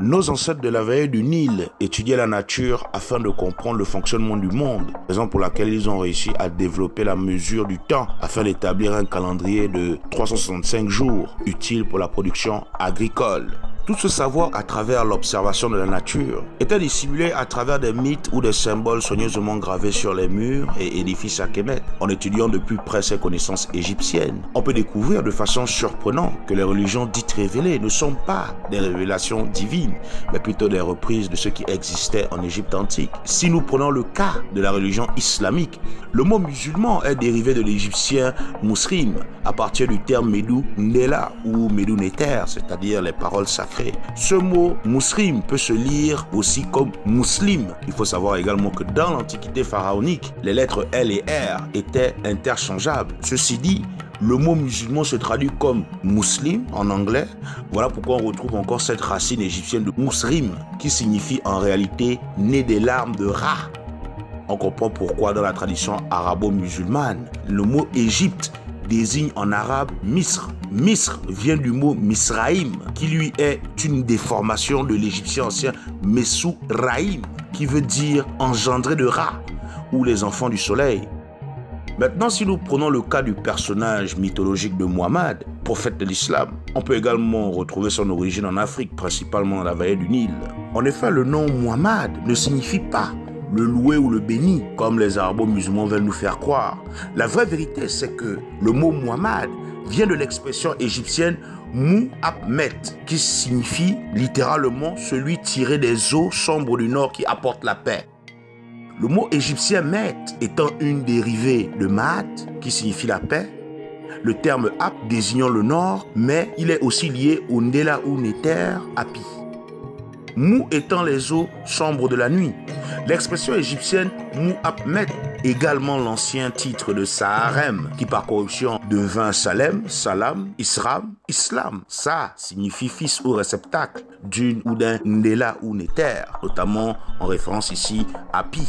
Nos ancêtres de la vallée du Nil étudiaient la nature afin de comprendre le fonctionnement du monde, raison pour laquelle ils ont réussi à développer la mesure du temps afin d'établir un calendrier de 365 jours utile pour la production agricole. Tout ce savoir à travers l'observation de la nature était dissimulé à travers des mythes ou des symboles soigneusement gravés sur les murs et édifices à Kemet. En étudiant de plus près ces connaissances égyptiennes, on peut découvrir de façon surprenante que les religions dites révélées ne sont pas des révélations divines, mais plutôt des reprises de ce qui existait en Égypte antique. Si nous prenons le cas de la religion islamique, le mot musulman est dérivé de l'égyptien muslim, à partir du terme Medou Ndela ou Medou Neter, c'est-à-dire les paroles sacrées. Ce mot muslim peut se lire aussi comme muslim. Il faut savoir également que dans l'Antiquité pharaonique, les lettres L et R étaient interchangeables. Ceci dit, le mot musulman se traduit comme muslim en anglais. Voilà pourquoi on retrouve encore cette racine égyptienne de musrim qui signifie en réalité né des larmes de Ra. On comprend pourquoi dans la tradition arabo-musulmane, le mot Égypte désigne en arabe Misr. Misr vient du mot Misraïm, qui lui est une déformation de l'égyptien ancien Messou Raïm, qui veut dire engendré de Ra, ou les enfants du soleil. Maintenant, si nous prenons le cas du personnage mythologique de Muhammad, prophète de l'islam, on peut également retrouver son origine en Afrique, principalement dans la vallée du Nil. En effet, le nom Muhammad ne signifie pas le loué ou le béni, comme les arabo-musulmans veulent nous faire croire. La vraie vérité, c'est que le mot Muhammad vient de l'expression égyptienne Mu'ahmet, qui signifie littéralement celui tiré des eaux sombres du nord qui apporte la paix. Le mot égyptien Met étant une dérivée de Maat, qui signifie la paix, le terme Ap désignant le nord, mais il est aussi lié au Ndela ou Neter, Api. Mou étant les eaux sombres de la nuit. L'expression égyptienne Mu'ahmet, également l'ancien titre de Saharem, qui par corruption devint Salem, Salam, Isram, Islam. Sa signifie fils ou réceptacle d'une ou d'un Ndela ou Neter, notamment en référence ici à Pi.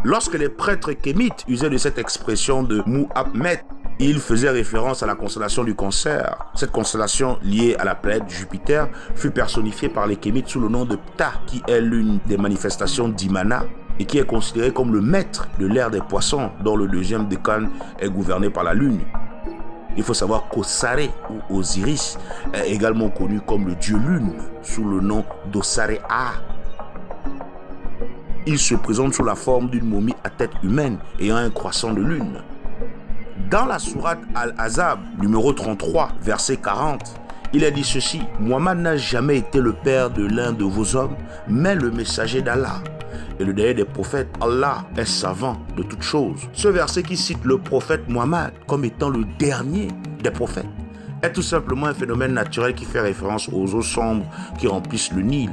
Lorsque les prêtres kémites usaient de cette expression de Mu'ahmet, il faisait référence à la constellation du Cancer. Cette constellation liée à la planète Jupiter fut personnifiée par les Kémites sous le nom de Ptah, qui est l'une des manifestations d'Imana et qui est considéré comme le maître de l'ère des poissons, dont le deuxième décan est gouverné par la Lune. Il faut savoir qu'Osare ou Osiris est également connu comme le dieu Lune, sous le nom d'Osare-A. Il se présente sous la forme d'une momie à tête humaine ayant un croissant de lune. Dans la sourate Al-Ahzab, numéro 33, verset 40, il est dit ceci: Muhammad n'a jamais été le père de l'un de vos hommes, mais le messager d'Allah. Et le dernier des prophètes, Allah est savant de toutes choses. Ce verset qui cite le prophète Muhammad comme étant le dernier des prophètes est tout simplement un phénomène naturel qui fait référence aux eaux sombres qui remplissent le Nil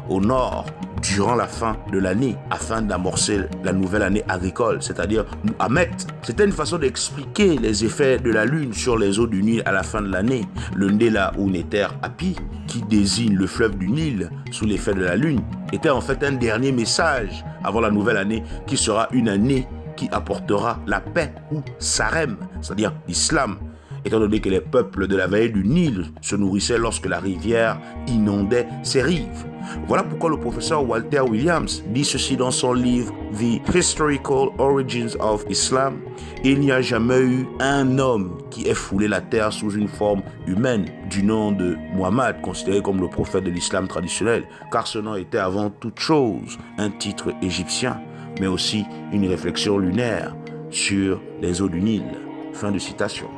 au nord durant la fin de l'année afin d'amorcer la nouvelle année agricole, c'est-à-dire Mu'ahmet. C'était une façon d'expliquer les effets de la lune sur les eaux du Nil à la fin de l'année. Le Ndela ou Neter Api, qui désigne le fleuve du Nil sous l'effet de la lune, était en fait un dernier message avant la nouvelle année qui sera une année qui apportera la paix ou Sarem, c'est-à-dire l'islam, étant donné que les peuples de la vallée du Nil se nourrissaient lorsque la rivière inondait ses rives. Voilà pourquoi le professeur Walter Williams dit ceci dans son livre The Historical Origins of Islam: il n'y a jamais eu un homme qui ait foulé la terre sous une forme humaine du nom de Muhammad, considéré comme le prophète de l'islam traditionnel, car ce nom était avant toute chose un titre égyptien, mais aussi une réflexion lunaire sur les eaux du Nil. Fin de citation.